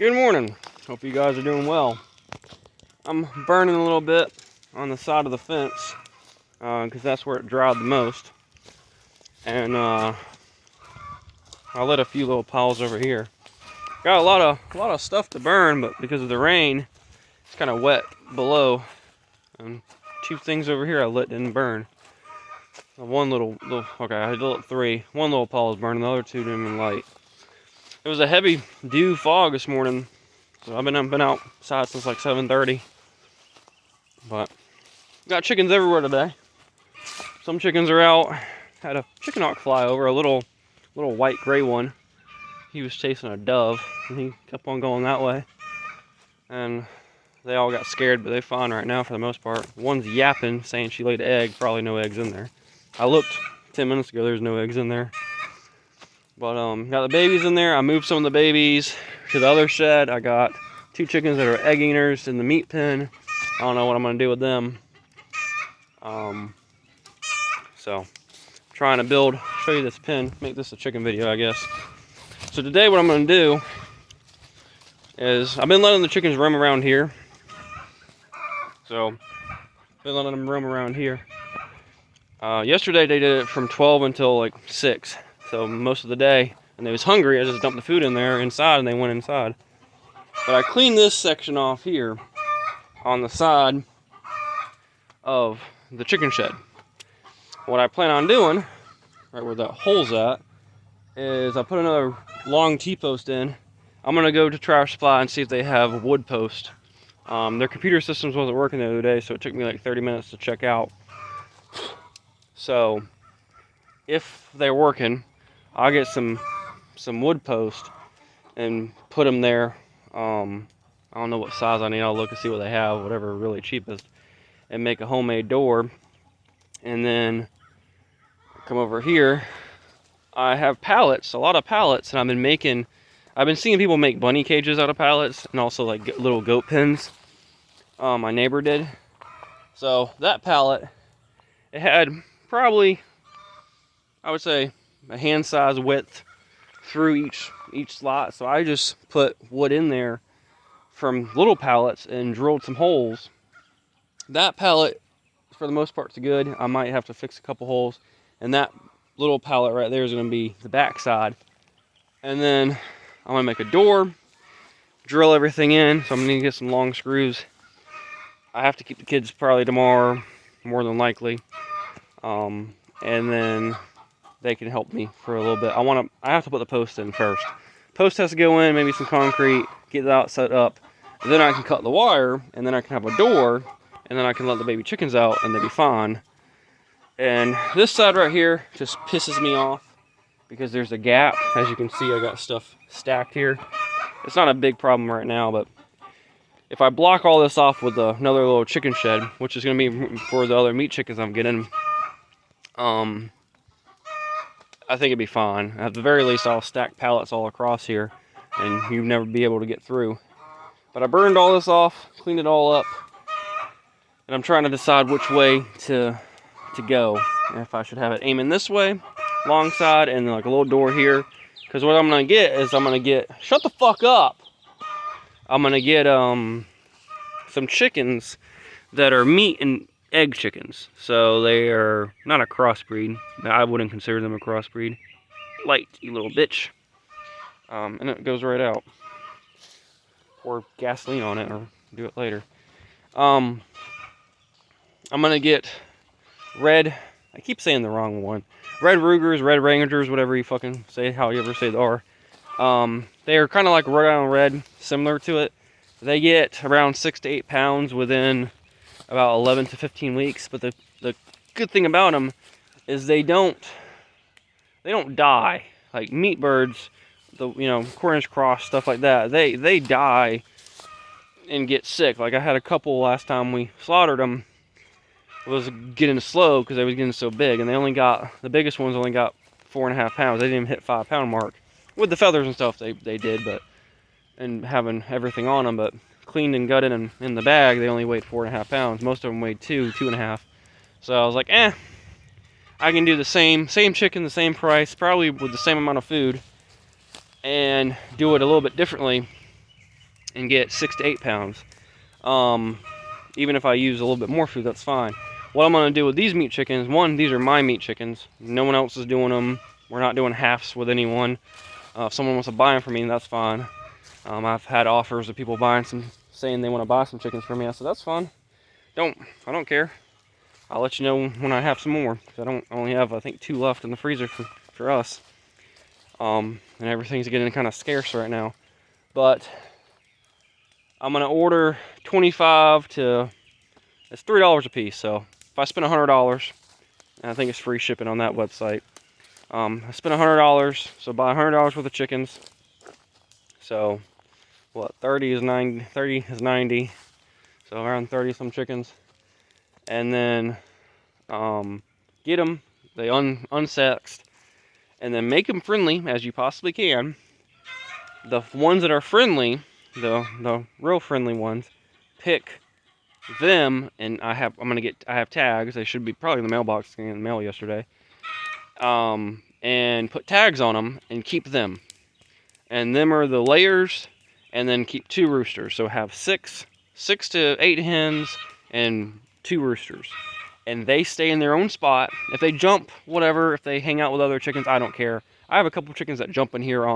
Good morning. Hope you guys are doing well. I'm burning a little bit on the side of the fence because that's where it dried the most. And I lit a few little piles over here. Got a lot of stuff to burn, but because of the rain, it's kind of wet below. And two things over here I lit didn't burn. One little okay, I lit three. One little pile is burning, the other two didn't even light. It was a heavy dew fog this morning, so I've been outside since like 7:30. But got chickens everywhere today. Some chickens are out. Had a chicken hawk fly over, a little white gray one. He was chasing a dove, and he kept on going that way. And they all got scared, but they're fine right now for the most part. One's yapping, saying she laid an egg. Probably no eggs in there. I looked 10 minutes ago. There's no eggs in there. But got the babies in there. I moved some of the babies to the other shed. I got two chickens that are egg eaters in the meat pen. I don't know what I'm gonna do with them. So trying to show you this pen, make this a chicken video, I guess. So today what I'm gonna do is I've been letting the chickens roam around here. So been letting them roam around here. Yesterday they did it from 12 until like 6. So most of the day, and they was hungry, I just dumped the food in there inside and they went inside. But I cleaned this section off here on the side of the chicken shed. What I plan on doing, right where that hole's at, is I put another long T-post in. I'm gonna go to Trash Supply and see if they have wood post. Their computer systems wasn't working the other day, so it took me like 30 minutes to check out. So if they're working, I'll get some wood post and put them there. I don't know what size I need. I'll look and see what they have, whatever really cheapest, and make a homemade door. And then come over here. I have pallets, a lot of pallets, and I've been seeing people make bunny cages out of pallets, and also like little goat pens. My neighbor did. So that pallet, it had probably, I would say, a hand size width through each slot. So I just put wood in there from little pallets and drilled some holes. That pallet, for the most part, is good. I might have to fix a couple holes, and that little pallet right there is going to be the back side. And then I'm going to make a door, drill everything in. So I'm going to get some long screws. I have to keep the kids probably tomorrow, more than likely, and then they can help me for a little bit. I have to put the post in first. Post has to go in, maybe some concrete, get that set up. And then I can cut the wire, and then I can have a door, and then I can let the baby chickens out, and they'll be fine. And this side right here just pisses me off because there's a gap. As you can see, I got stuff stacked here. It's not a big problem right now, but if I block all this off with another little chicken shed, which is going to be for the other meat chickens I'm getting, I think it'd be fine. At the very least, I'll stack pallets all across here, and you'd never be able to get through. But I burned all this off, cleaned it all up, and I'm trying to decide which way to go. If I should have it aiming this way, long side, and then like a little door here. Because what I'm gonna get is shut the fuck up. I'm gonna get some chickens that are meat and egg chickens. So they are not a crossbreed. I wouldn't consider them a crossbreed. Light, you little bitch. And it goes right out. Pour gasoline on it or do it later. I'm gonna get red, I keep saying the wrong one. Red Rugers, Red Rangers, whatever you fucking say, how you ever say they are. They are kind of like Rhode Island Red, similar to it. They get around 6 to 8 pounds within about 11 to 15 weeks. But the good thing about them is they don't die. Like meat birds, Cornish cross, stuff like that, they die and get sick. Like I had a couple last time we slaughtered them. It was getting slow because they was getting so big, and the biggest ones only got 4.5 pounds. They didn't even hit 5 pound mark. With the feathers and stuff they did, and having everything on them, but cleaned and gutted and in the bag, they only weighed 4.5 pounds. Most of them weighed 2.5. So I was like, I can do the same chicken, the same price, probably with the same amount of food, and do it a little bit differently and get 6 to 8 pounds. Even if I use a little bit more food, that's fine. What I'm going to do with these meat chickens, one, these are my meat chickens. No one else is doing them. We're not doing halves with anyone. If someone wants to buy them for me, that's fine. I've had offers of people buying some, saying they want to buy some chickens from me. I said, that's fine. I don't care. I'll let you know when I have some more. Cause I only have, I think, 2 left in the freezer for us. And everything's getting kind of scarce right now. But I'm gonna order 25 to, it's $3 a piece. So if I spend $100, and I think it's free shipping on that website. I spent $100, so buy $100 worth of chickens. So what, 30 is 90, so around 30 some chickens. And then get them, they unsexed, and then make them friendly as you possibly can. The ones that are friendly, the real friendly ones, pick them, and I have tags. They should be probably in the mailbox, in the mail yesterday. And put tags on them and keep them. And them are the layers, and then keep 2 roosters. So have 6 to 8 hens and 2 roosters. And they stay in their own spot. If they jump, whatever, if they hang out with other chickens, I don't care. I have a couple chickens that jump in here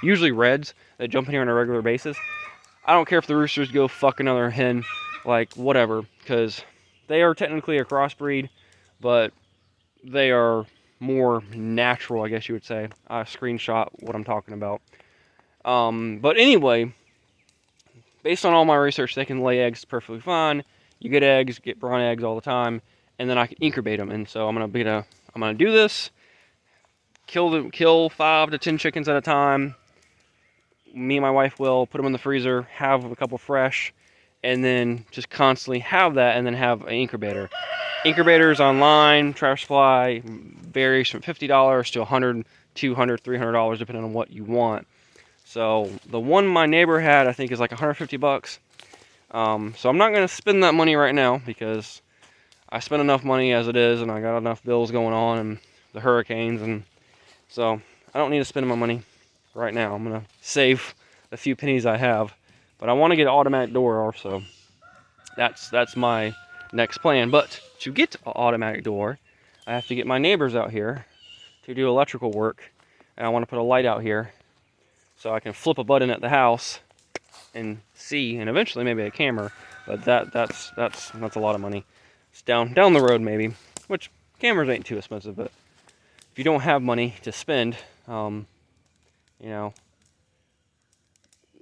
usually reds, that jump in here on a regular basis. I don't care if the roosters go fuck another hen, like whatever, because they are technically a crossbreed, but they are more natural, I guess you would say. I screenshot what I'm talking about. But anyway, based on all my research, they can lay eggs perfectly fine. You get eggs, get brown eggs all the time, and then I can incubate them. And so I'm gonna do this. Kill 5 to 10 chickens at a time. Me and my wife will put them in the freezer, have a couple fresh, and then just constantly have that, and then have an incubator. Incubators online, Trash Supply, varies from $50 to $100, $200, $300, depending on what you want. So the one my neighbor had, I think, is like $150. So I'm not going to spend that money right now, because I spent enough money as it is, and I got enough bills going on, and the hurricanes, and so I don't need to spend my money right now. I'm going to save the few pennies I have, but I want to get an automatic door also. That's my next plan. But to get an automatic door, I have to get my neighbors out here to do electrical work, and I want to put a light out here so I can flip a button at the house and see, and eventually maybe a camera. But that's a lot of money. It's down the road maybe, which cameras ain't too expensive. But if you don't have money to spend, you know,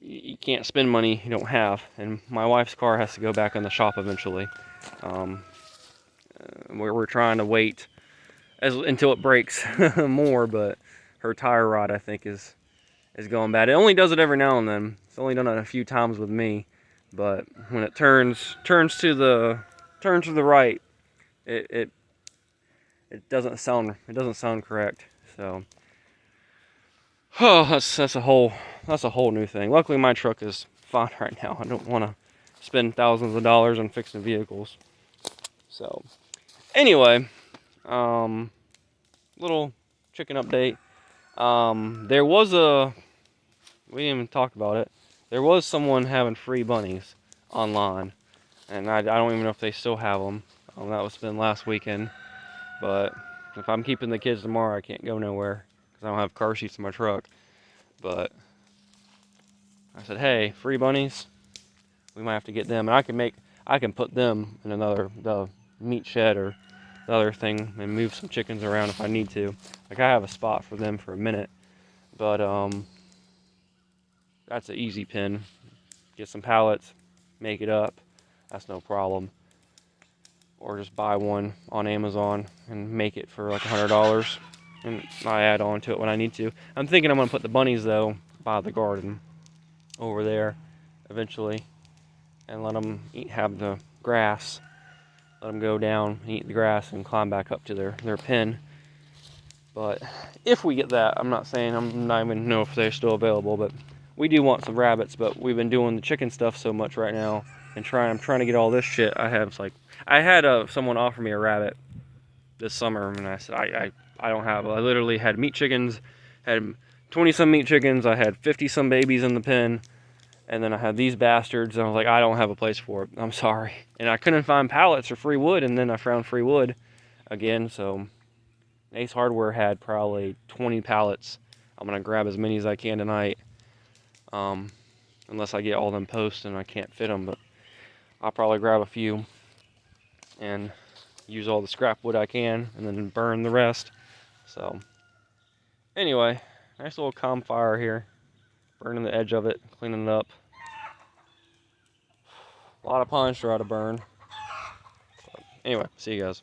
you can't spend money you don't have. And my wife's car has to go back in the shop eventually. We're trying to wait until it breaks more, but her tire rod, I think, is going bad. It only does it every now and then. It's only done it a few times with me, but when it turns to the right, it doesn't sound correct. So, oh, that's a whole new thing. Luckily, my truck is fine right now. I don't want to spend thousands of dollars on fixing vehicles. So, anyway, little chicken update. We didn't even talk about it. There was someone having free bunnies online, and I don't even know if they still have them. That was been last weekend, but if I'm keeping the kids tomorrow, I can't go nowhere because I don't have car seats in my truck. But I said, hey, free bunnies, we might have to get them, and I can put them in the meat shed or the other thing and move some chickens around if I need to. Like, I have a spot for them for a minute, but that's an easy pen. Get some pallets, make it up. That's no problem. Or just buy one on Amazon and make it for like $100, and I add on to it when I need to. I'm thinking I'm gonna put the bunnies though by the garden over there eventually, and let them have the grass. Let them go down, eat the grass, and climb back up to their pen. But if we get that, I'm not saying, I'm not even know if they're still available, but we do want some rabbits. But we've been doing the chicken stuff so much right now, and I'm trying to get all this shit. I had someone offer me a rabbit this summer, and I said I don't have. I literally had meat chickens, had 20 some meat chickens. I had 50 some babies in the pen, And then I had these bastards, and I was like, I don't have a place for it. I'm sorry. And I couldn't find pallets or free wood, and then I found free wood again. So Ace Hardware had probably 20 pallets. I'm gonna grab as many as I can tonight, unless I get all them posts and I can't fit them. But I'll probably grab a few and use all the scrap wood I can, and then burn the rest. So anyway, nice little campfire here. Burning the edge of it, cleaning it up. A lot of pine straw to burn. Anyway, see you guys.